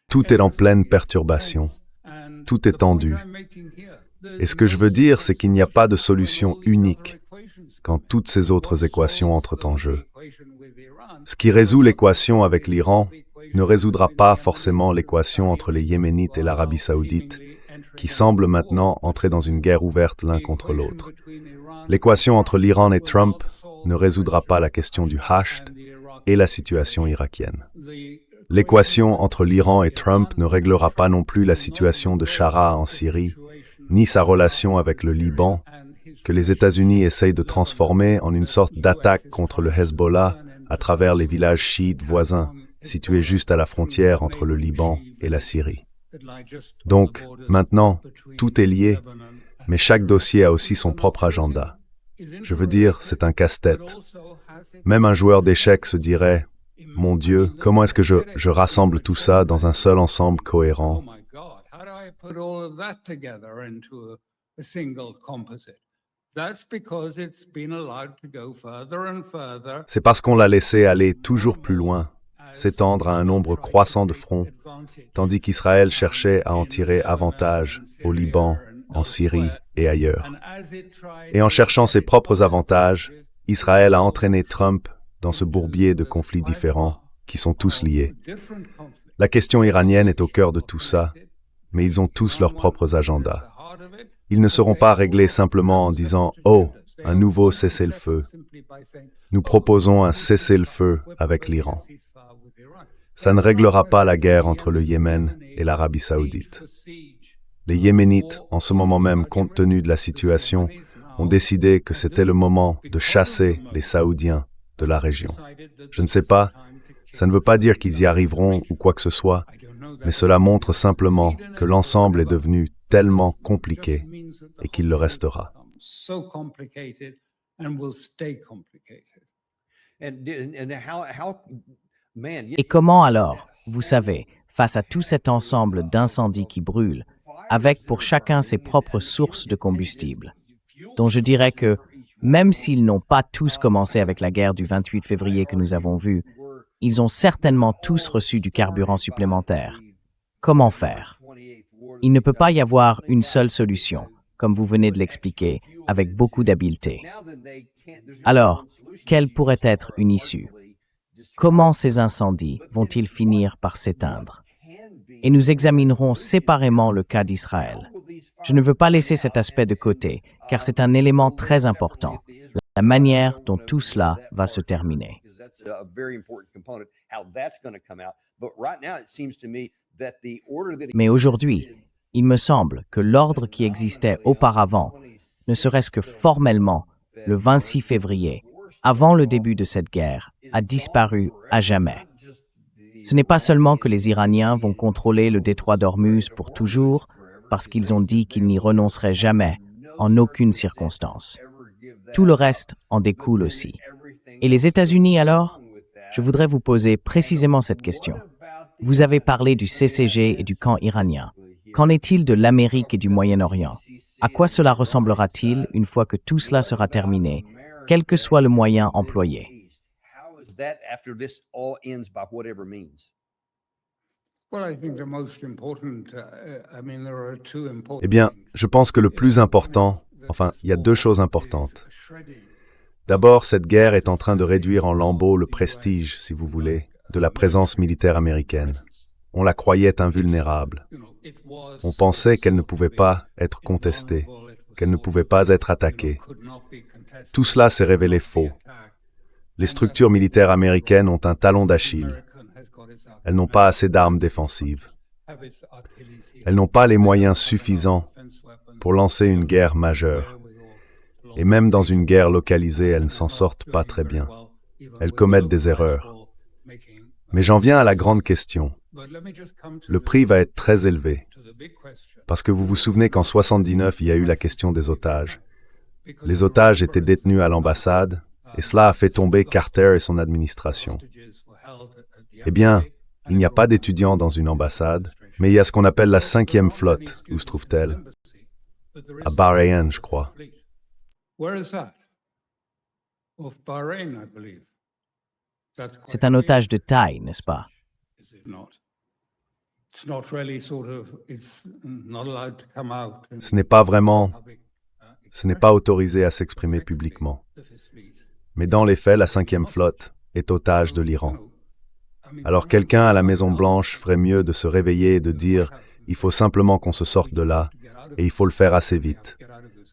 Tout est en pleine perturbation. Tout est tendu. Et ce que je veux dire, c'est qu'il n'y a pas de solution unique quand toutes ces autres équations entrent en jeu. Ce qui résout l'équation avec l'Iran ne résoudra pas forcément l'équation entre les Yéménites et l'Arabie saoudite, qui semblent maintenant entrer dans une guerre ouverte l'un contre l'autre. L'équation entre l'Iran et Trump ne résoudra pas la question du Hasht et la situation irakienne. L'équation entre l'Iran et Trump ne réglera pas non plus la situation de Shara en Syrie, ni sa relation avec le Liban, que les États-Unis essayent de transformer en une sorte d'attaque contre le Hezbollah à travers les villages chiites voisins, situés juste à la frontière entre le Liban et la Syrie. Donc, maintenant, tout est lié, mais chaque dossier a aussi son propre agenda. Je veux dire, c'est un casse-tête. Même un joueur d'échecs se dirait « Mon Dieu, comment est-ce que je rassemble tout ça dans un seul ensemble cohérent ?» C'est parce qu'on l'a laissé aller toujours plus loin, s'étendre à un nombre croissant de fronts, tandis qu'Israël cherchait à en tirer avantage au Liban, en Syrie et ailleurs. Et en cherchant ses propres avantages, Israël a entraîné Trump dans ce bourbier de conflits différents qui sont tous liés. La question iranienne est au cœur de tout ça, mais ils ont tous leurs propres agendas. Ils ne seront pas réglés simplement en disant « Oh, un nouveau cessez-le-feu ». Nous proposons un cessez-le-feu avec l'Iran. Ça ne réglera pas la guerre entre le Yémen et l'Arabie saoudite. Les Yéménites, en ce moment même, compte tenu de la situation, ont décidé que c'était le moment de chasser les Saoudiens de la région. Je ne sais pas, ça ne veut pas dire qu'ils y arriveront ou quoi que ce soit, mais cela montre simplement que l'ensemble est devenu tellement compliqué et qu'il le restera. Et comment alors, vous savez, face à tout cet ensemble d'incendies qui brûlent, avec pour chacun ses propres sources de combustible, dont je dirais que, même s'ils n'ont pas tous commencé avec la guerre du 28 février que nous avons vue, ils ont certainement tous reçu du carburant supplémentaire. Comment faire? Il ne peut pas y avoir une seule solution, comme vous venez de l'expliquer, avec beaucoup d'habileté. Alors, quelle pourrait être une issue? Comment ces incendies vont-ils finir par s'éteindre? Et nous examinerons séparément le cas d'Israël. Je ne veux pas laisser cet aspect de côté, car c'est un élément très important, la manière dont tout cela va se terminer. Mais aujourd'hui, il me semble que l'ordre qui existait auparavant, ne serait-ce que formellement, le 26 février, avant le début de cette guerre, a disparu à jamais. Ce n'est pas seulement que les Iraniens vont contrôler le détroit d'Ormuz pour toujours, parce qu'ils ont dit qu'ils n'y renonceraient jamais, en aucune circonstance. Tout le reste en découle aussi. Et les États-Unis alors? Je voudrais vous poser précisément cette question. Vous avez parlé du CCG et du camp iranien. Qu'en est-il de l'Amérique et du Moyen-Orient? À quoi cela ressemblera-t-il une fois que tout cela sera terminé, quel que soit le moyen employé? Eh bien, je pense que le plus important, il y a deux choses importantes. D'abord, cette guerre est en train de réduire en lambeaux le prestige, si vous voulez, de la présence militaire américaine. On la croyait invulnérable. On pensait qu'elle ne pouvait pas être contestée, qu'elle ne pouvait pas être attaquée. Tout cela s'est révélé faux. Les structures militaires américaines ont un talon d'Achille. Elles n'ont pas assez d'armes défensives. Elles n'ont pas les moyens suffisants pour lancer une guerre majeure. Et même dans une guerre localisée, elles ne s'en sortent pas très bien. Elles commettent des erreurs. Mais j'en viens à la grande question. Le prix va être très élevé. Parce que vous vous souvenez qu'en 1979, il y a eu la question des otages. Les otages étaient détenus à l'ambassade, et cela a fait tomber Carter et son administration. Eh bien, il n'y a pas d'étudiants dans une ambassade, mais il y a ce qu'on appelle la 5e flotte. Où se trouve-t-elle? À Bahreïn, je crois. C'est un otage de taille, n'est-ce pas? Ce n'est pas vraiment, ce n'est pas autorisé à s'exprimer publiquement. Mais dans les faits, la 5e flotte est otage de l'Iran. Alors quelqu'un à la Maison-Blanche ferait mieux de se réveiller et de dire « il faut simplement qu'on se sorte de là, et il faut le faire assez vite.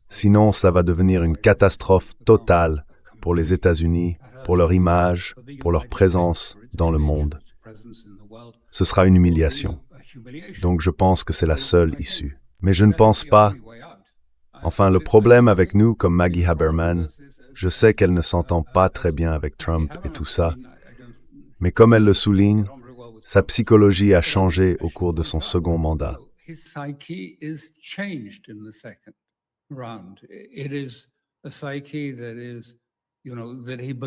Sinon, ça va devenir une catastrophe totale pour les États-Unis, pour leur image, pour leur présence dans le monde. Ce sera une humiliation. Donc je pense que c'est la seule issue. Mais je ne pense pas... Enfin, le problème avec nous, comme Maggie Haberman, je sais qu'elle ne s'entend pas très bien avec Trump et tout ça, mais comme elle le souligne, sa psychologie a changé au cours de son second mandat.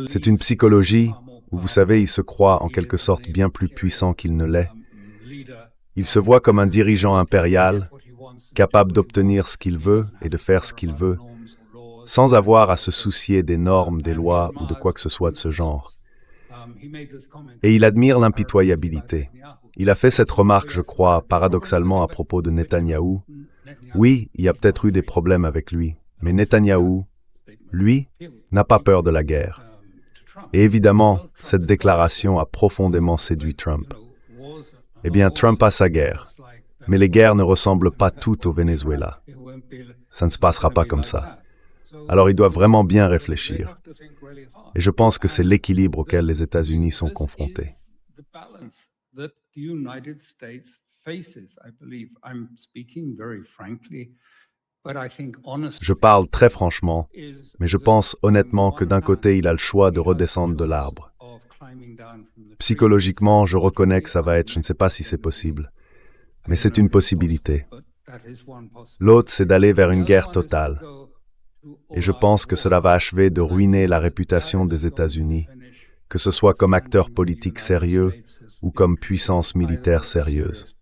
C'est une psychologie où, vous savez, il se croit en quelque sorte bien plus puissant qu'il ne l'est. Il se voit comme un dirigeant impérial, capable d'obtenir ce qu'il veut et de faire ce qu'il veut, sans avoir à se soucier des normes, des lois ou de quoi que ce soit de ce genre. Et il admire l'impitoyabilité. Il a fait cette remarque, je crois, paradoxalement à propos de Netanyahou. Oui, il y a peut-être eu des problèmes avec lui, mais Netanyahou, lui, n'a pas peur de la guerre. Et évidemment, cette déclaration a profondément séduit Trump. Eh bien, Trump a sa guerre, mais les guerres ne ressemblent pas toutes au Venezuela. Ça ne se passera pas comme ça. Alors il doit vraiment bien réfléchir. Et je pense que c'est l'équilibre auquel les États-Unis sont confrontés. Je parle très franchement, mais je pense honnêtement que d'un côté, il a le choix de redescendre de l'arbre. Psychologiquement, je reconnais que ça va être, je ne sais pas si c'est possible, mais c'est une possibilité. L'autre, c'est d'aller vers une guerre totale. Et je pense que cela va achever de ruiner la réputation des États-Unis, que ce soit comme acteur politique sérieux ou comme puissance militaire sérieuse.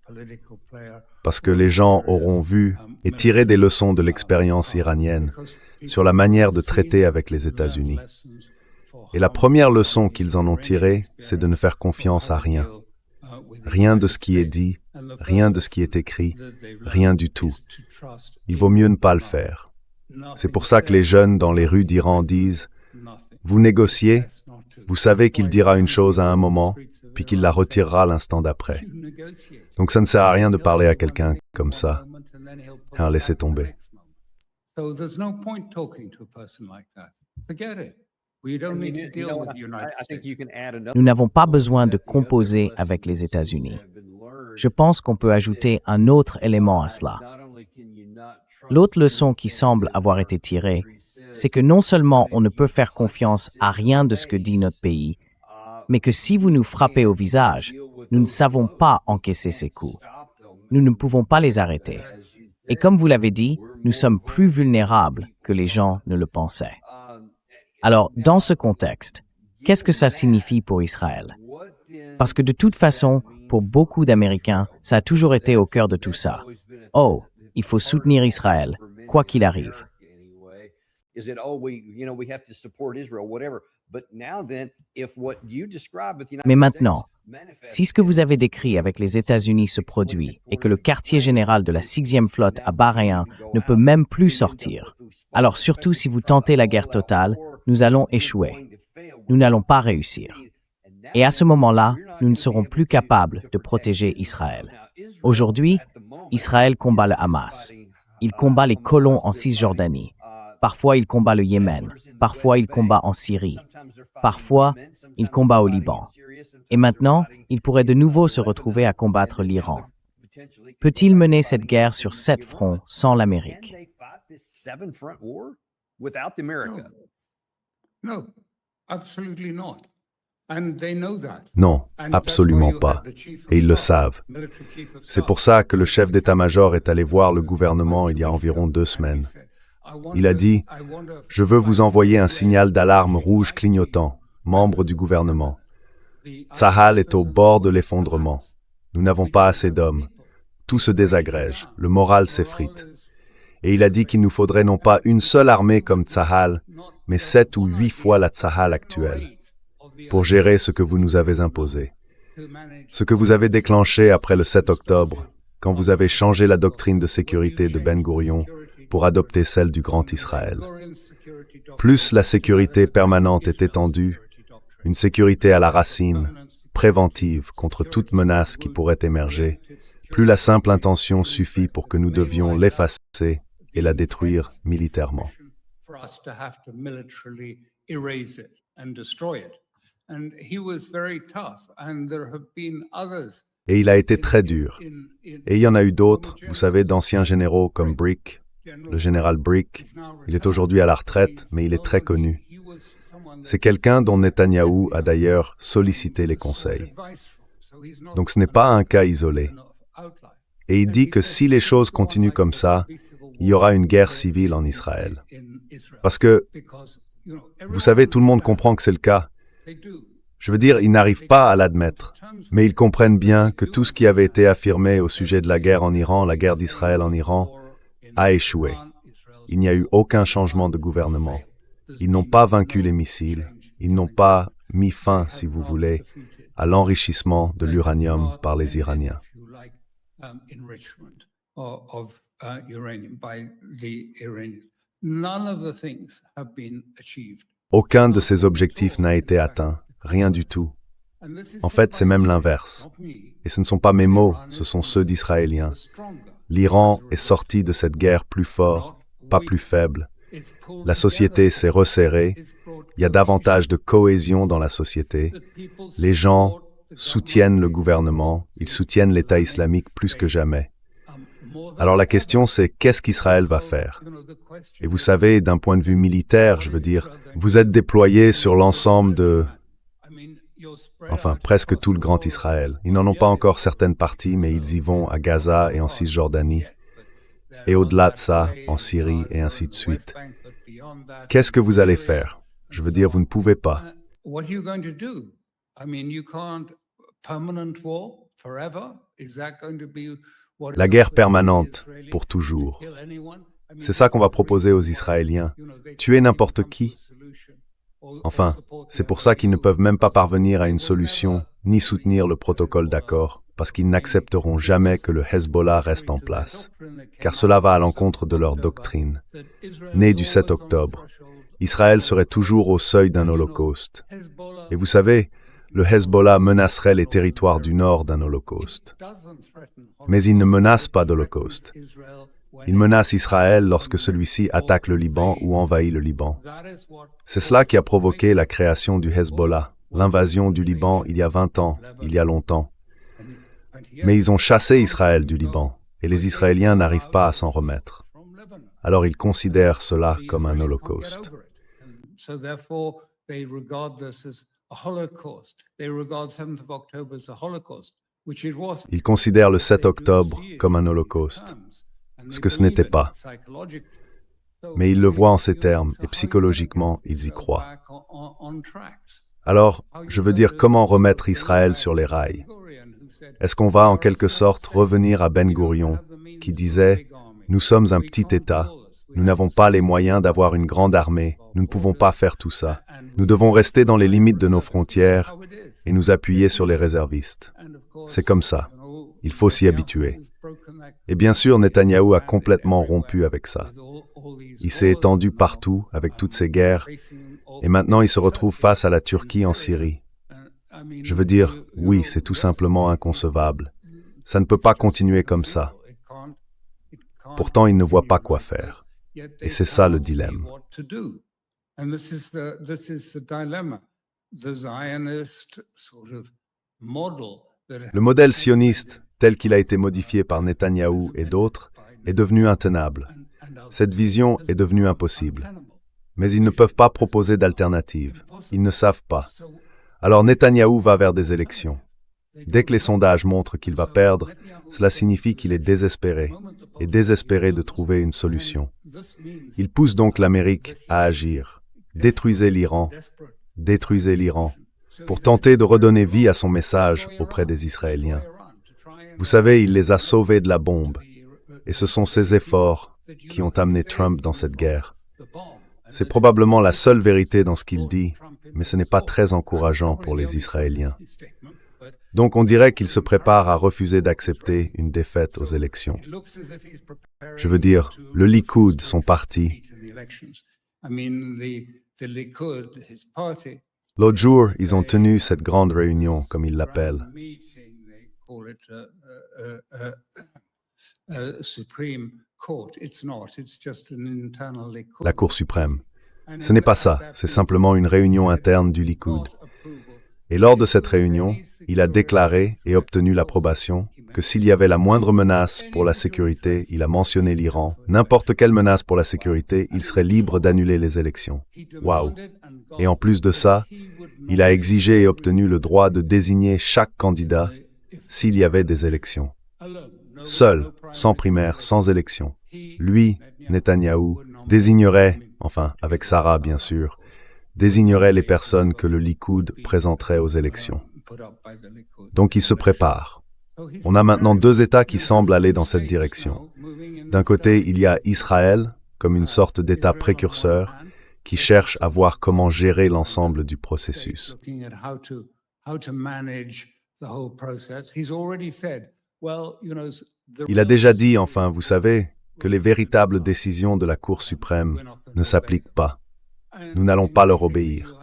Parce que les gens auront vu et tiré des leçons de l'expérience iranienne sur la manière de traiter avec les États-Unis. Et la première leçon qu'ils en ont tirée, c'est de ne faire confiance à rien. Rien de ce qui est dit, rien de ce qui est écrit, rien du tout. Il vaut mieux ne pas le faire. C'est pour ça que les jeunes dans les rues d'Iran disent « Vous négociez, vous savez qu'il dira une chose à un moment, puis qu'il la retirera l'instant d'après. » Donc ça ne sert à rien de parler à quelqu'un comme ça. Laissez tomber. Nous n'avons pas besoin de composer avec les États-Unis. Je pense qu'on peut ajouter un autre élément à cela. L'autre leçon qui semble avoir été tirée, c'est que non seulement on ne peut faire confiance à rien de ce que dit notre pays, mais que si vous nous frappez au visage, nous ne savons pas encaisser ces coups. Nous ne pouvons pas les arrêter. Et comme vous l'avez dit, nous sommes plus vulnérables que les gens ne le pensaient. Alors, dans ce contexte, qu'est-ce que ça signifie pour Israël? Parce que de toute façon, pour beaucoup d'Américains, ça a toujours été au cœur de tout ça. Oh, il faut soutenir Israël, quoi qu'il arrive. Mais maintenant, si ce que vous avez décrit avec les États-Unis se produit et que le quartier général de la 6e flotte à Bahreïn ne peut même plus sortir, alors surtout si vous tentez la guerre totale, nous allons échouer. Nous n'allons pas réussir. Et à ce moment-là, nous ne serons plus capables de protéger Israël. Aujourd'hui, Israël combat le Hamas. Il combat les colons en Cisjordanie. Parfois, il combat le Yémen. Parfois, il combat en Syrie. Parfois, il combat au Liban. Et maintenant, il pourrait de nouveau se retrouver à combattre l'Iran. Peut-il mener cette guerre sur 7 fronts sans l'Amérique? Non, absolument pas. Et ils le savent. C'est pour ça que le chef d'état-major est allé voir le gouvernement il y a environ 2 semaines. Il a dit « Je veux vous envoyer un signal d'alarme rouge clignotant, membre du gouvernement. Tsahal est au bord de l'effondrement. Nous n'avons pas assez d'hommes. Tout se désagrège, le moral s'effrite. Et il a dit qu'il nous faudrait non pas une seule armée comme Tsahal, mais 7 ou 8 fois la Tsahal actuelle. pour gérer ce que vous nous avez imposé. Ce que vous avez déclenché après le 7 octobre, quand vous avez changé la doctrine de sécurité de Ben Gourion pour adopter celle du Grand Israël. Plus la sécurité permanente est étendue, une sécurité à la racine, préventive contre toute menace qui pourrait émerger, plus la simple intention suffit pour que nous devions l'effacer et la détruire militairement. Et il a été très dur. Et il y en a eu d'autres, vous savez, d'anciens généraux comme Brick, le général Brick. Il est aujourd'hui à la retraite, mais il est très connu. C'est quelqu'un dont Netanyahou a d'ailleurs sollicité les conseils. Donc ce n'est pas un cas isolé. Et il dit que si les choses continuent comme ça, il y aura une guerre civile en Israël. Parce que, vous savez, tout le monde comprend que c'est le cas. Je veux dire, ils n'arrivent pas à l'admettre, mais ils comprennent bien que tout ce qui avait été affirmé au sujet de la guerre en Iran, la guerre d'Israël en Iran, a échoué. Il n'y a eu aucun changement de gouvernement. Ils n'ont pas vaincu les missiles, ils n'ont pas mis fin, si vous voulez, à l'enrichissement de l'uranium par les Iraniens. Aucun de ces objectifs n'a été atteint, rien du tout. En fait, c'est même l'inverse. Et ce ne sont pas mes mots, ce sont ceux d'Israéliens. L'Iran est sorti de cette guerre plus fort, pas plus faible. La société s'est resserrée, il y a davantage de cohésion dans la société. Les gens soutiennent le gouvernement, ils soutiennent l'État islamique plus que jamais. Alors la question c'est qu'est-ce qu'Israël va faire? Et vous savez, d'un point de vue militaire, je veux dire, vous êtes déployés sur l'ensemble de... Enfin, presque tout le Grand Israël. Ils n'en ont pas encore certaines parties, mais ils y vont à Gaza et en Cisjordanie. Et au-delà de ça, en Syrie et ainsi de suite. Qu'est-ce que vous allez faire? Je veux dire, vous ne pouvez pas. La guerre permanente, pour toujours. C'est ça qu'on va proposer aux Israéliens. Tuer n'importe qui. Enfin, c'est pour ça qu'ils ne peuvent même pas parvenir à une solution, ni soutenir le protocole d'accord, parce qu'ils n'accepteront jamais que le Hezbollah reste en place, car cela va à l'encontre de leur doctrine. Né du 7 octobre, Israël serait toujours au seuil d'un holocauste. Et vous savez, le Hezbollah menacerait les territoires du nord d'un holocauste. Mais il ne menace pas d'holocauste. Il menace Israël lorsque celui-ci attaque le Liban ou envahit le Liban. C'est cela qui a provoqué la création du Hezbollah, l'invasion du Liban il y a 20 ans, il y a longtemps. Mais ils ont chassé Israël du Liban, et les Israéliens n'arrivent pas à s'en remettre. Alors ils considèrent cela comme un holocauste. Ils considèrent le 7 octobre comme un holocauste, ce que ce n'était pas. Mais ils le voient en ces termes, et psychologiquement, ils y croient. Alors, je veux dire, comment remettre Israël sur les rails? Est-ce qu'on va en quelque sorte revenir à Ben Gourion, qui disait « Nous sommes un petit État, nous n'avons pas les moyens d'avoir une grande armée, nous ne pouvons pas faire tout ça. Nous devons rester dans les limites de nos frontières et nous appuyer sur les réservistes. » C'est comme ça. Il faut s'y habituer. Et bien sûr, Netanyahou a complètement rompu avec ça. Il s'est étendu partout avec toutes ces guerres, et maintenant il se retrouve face à la Turquie en Syrie. Je veux dire, oui, c'est tout simplement inconcevable. Ça ne peut pas continuer comme ça. Pourtant, il ne voit pas quoi faire. Et c'est ça le dilemme. Le modèle sioniste, tel qu'il a été modifié par Netanyahou et d'autres, est devenu intenable. Cette vision est devenue impossible. Mais ils ne peuvent pas proposer d'alternative. Ils ne savent pas. Alors Netanyahou va vers des élections. Dès que les sondages montrent qu'il va perdre, cela signifie qu'il est désespéré, et désespéré de trouver une solution. Il pousse donc l'Amérique à agir. Détruisez l'Iran, pour tenter de redonner vie à son message auprès des Israéliens. Vous savez, il les a sauvés de la bombe, et ce sont ces efforts qui ont amené Trump dans cette guerre. C'est probablement la seule vérité dans ce qu'il dit, mais ce n'est pas très encourageant pour les Israéliens. Donc on dirait qu'il se prépare à refuser d'accepter une défaite aux élections. Je veux dire, le Likoud, son parti. L'autre jour, ils ont tenu cette grande réunion, comme ils l'appellent. La Cour suprême. Ce n'est pas ça, c'est simplement une réunion interne du Likoud. Et lors de cette réunion, il a déclaré et obtenu l'approbation que s'il y avait la moindre menace pour la sécurité, il a mentionné l'Iran, n'importe quelle menace pour la sécurité, il serait libre d'annuler les élections. Waouh! Et en plus de ça, il a exigé et obtenu le droit de désigner chaque candidat s'il y avait des élections. Seul, sans primaire, sans élection. Lui, Netanyahou, désignerait, enfin avec Sarah bien sûr, désignerait les personnes que le Likoud présenterait aux élections. Donc il se prépare. On a maintenant deux États qui semblent aller dans cette direction. D'un côté, il y a Israël, comme une sorte d'État précurseur, qui cherche à voir comment gérer l'ensemble du processus. Il a déjà dit, enfin, vous savez, que les véritables décisions de la Cour suprême ne s'appliquent pas. Nous n'allons pas leur obéir.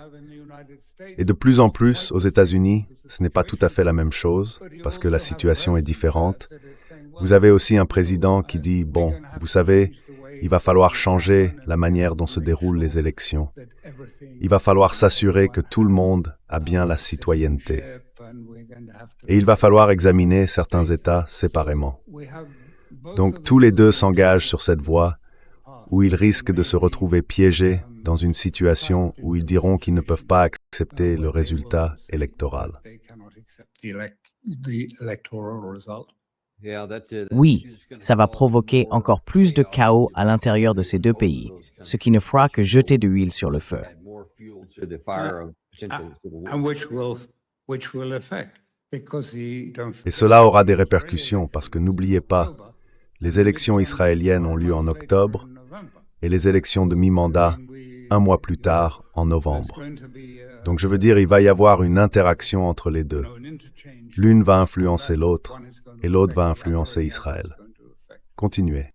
Et de plus en plus, aux États-Unis, ce n'est pas tout à fait la même chose, parce que la situation est différente. Vous avez aussi un président qui dit, bon, vous savez, il va falloir changer la manière dont se déroulent les élections. Il va falloir s'assurer que tout le monde a bien la citoyenneté. Et il va falloir examiner certains États séparément. Donc tous les deux s'engagent sur cette voie où ils risquent de se retrouver piégés dans une situation où ils diront qu'ils ne peuvent pas accepter le résultat électoral. Oui, ça va provoquer encore plus de chaos à l'intérieur de ces deux pays, ce qui ne fera que jeter de l'huile sur le feu. Et cela aura des répercussions parce que n'oubliez pas, les élections israéliennes ont lieu en octobre et les élections de mi-mandat un mois plus tard, en novembre. Donc je veux dire, il va y avoir une interaction entre les deux. L'une va influencer l'autre et l'autre va influencer Israël. Continuez.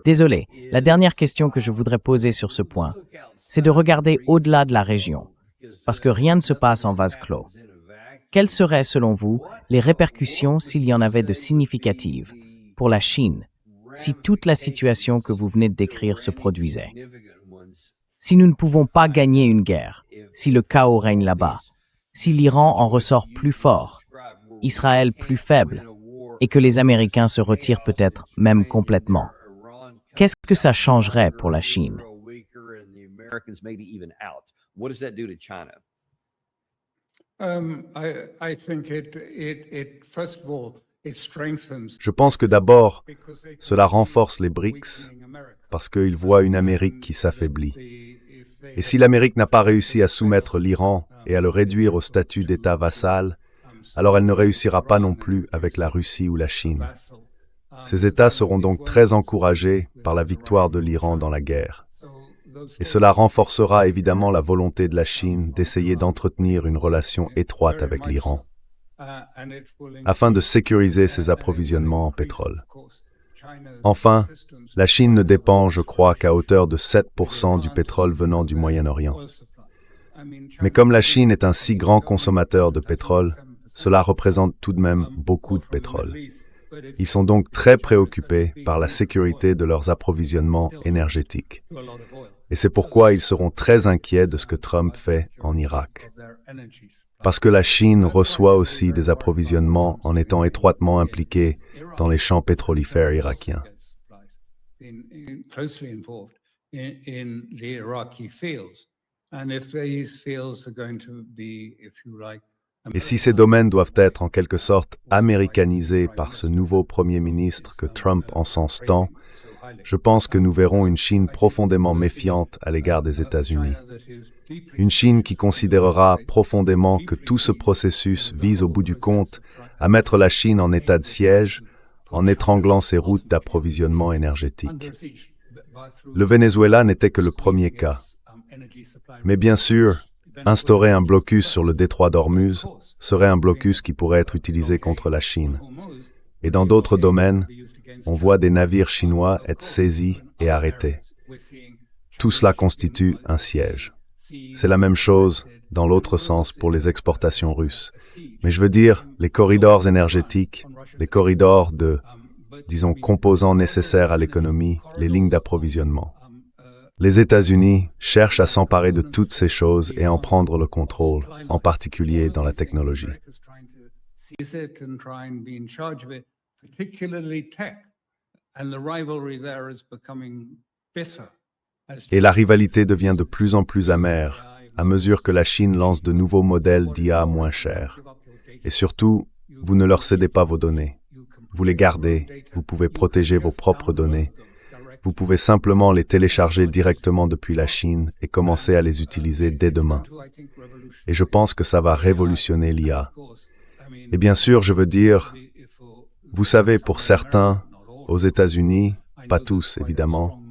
Désolé, la dernière question que je voudrais poser sur ce point, c'est de regarder au-delà de la région, parce que rien ne se passe en vase clos. Quelles seraient, selon vous, les répercussions s'il y en avait de significatives pour la Chine, si toute la situation que vous venez de décrire se produisait? Si nous ne pouvons pas gagner une guerre, si le chaos règne là-bas, si l'Iran en ressort plus fort, Israël plus faible, et que les Américains se retirent peut-être même complètement, qu'est-ce que ça changerait pour la Chine? Je pense que d'abord, cela renforce les BRICS parce qu'ils voient une Amérique qui s'affaiblit. Et si l'Amérique n'a pas réussi à soumettre l'Iran et à le réduire au statut d'État vassal, alors elle ne réussira pas non plus avec la Russie ou la Chine. Ces États seront donc très encouragés par la victoire de l'Iran dans la guerre. Et cela renforcera évidemment la volonté de la Chine d'essayer d'entretenir une relation étroite avec l'Iran, afin de sécuriser ses approvisionnements en pétrole. Enfin, la Chine ne dépend, je crois, qu'à hauteur de 7% du pétrole venant du Moyen-Orient. Mais comme la Chine est un si grand consommateur de pétrole, cela représente tout de même beaucoup de pétrole. Ils sont donc très préoccupés par la sécurité de leurs approvisionnements énergétiques. Et c'est pourquoi ils seront très inquiets de ce que Trump fait en Irak. Parce que la Chine reçoit aussi des approvisionnements en étant étroitement impliquée dans les champs pétrolifères irakiens. Et si ces domaines doivent être en quelque sorte américanisés par ce nouveau Premier ministre que Trump encense tant, je pense que nous verrons une Chine profondément méfiante à l'égard des États-Unis. Une Chine qui considérera profondément que tout ce processus vise au bout du compte à mettre la Chine en état de siège en étranglant ses routes d'approvisionnement énergétique. Le Venezuela n'était que le premier cas. Mais bien sûr, instaurer un blocus sur le détroit d'Ormuz serait un blocus qui pourrait être utilisé contre la Chine. Et dans d'autres domaines, on voit des navires chinois être saisis et arrêtés. Tout cela constitue un siège. C'est la même chose dans l'autre sens pour les exportations russes. Mais je veux dire, les corridors énergétiques, les corridors de, disons, composants nécessaires à l'économie, les lignes d'approvisionnement. Les États-Unis cherchent à s'emparer de toutes ces choses et à en prendre le contrôle, en particulier dans la technologie. Et la rivalité devient de plus en plus amère à mesure que la Chine lance de nouveaux modèles d'IA moins chers. Et surtout, vous ne leur cédez pas vos données. Vous les gardez, vous pouvez protéger vos propres données. Vous pouvez simplement les télécharger directement depuis la Chine et commencer à les utiliser dès demain. Et je pense que ça va révolutionner l'IA. Et bien sûr, je veux dire, vous savez, pour certains, aux États-Unis, pas tous évidemment,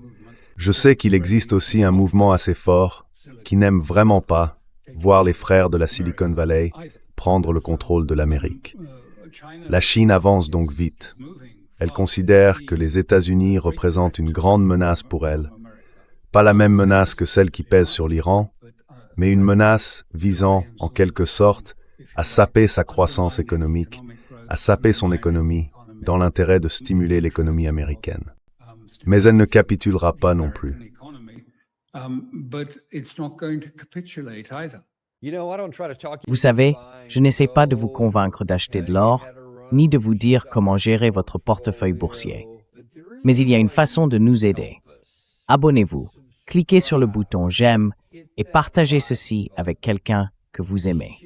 je sais qu'il existe aussi un mouvement assez fort qui n'aime vraiment pas voir les frères de la Silicon Valley prendre le contrôle de l'Amérique. La Chine avance donc vite. Elle considère que les États-Unis représentent une grande menace pour elle. Pas la même menace que celle qui pèse sur l'Iran, mais une menace visant, en quelque sorte, à saper sa croissance économique, à saper son économie, dans l'intérêt de stimuler l'économie américaine. Mais elle ne capitulera pas non plus. Vous savez, je n'essaie pas de vous convaincre d'acheter de l'or, ni de vous dire comment gérer votre portefeuille boursier. Mais il y a une façon de nous aider. Abonnez-vous, cliquez sur le bouton « J'aime » et partagez ceci avec quelqu'un que vous aimez.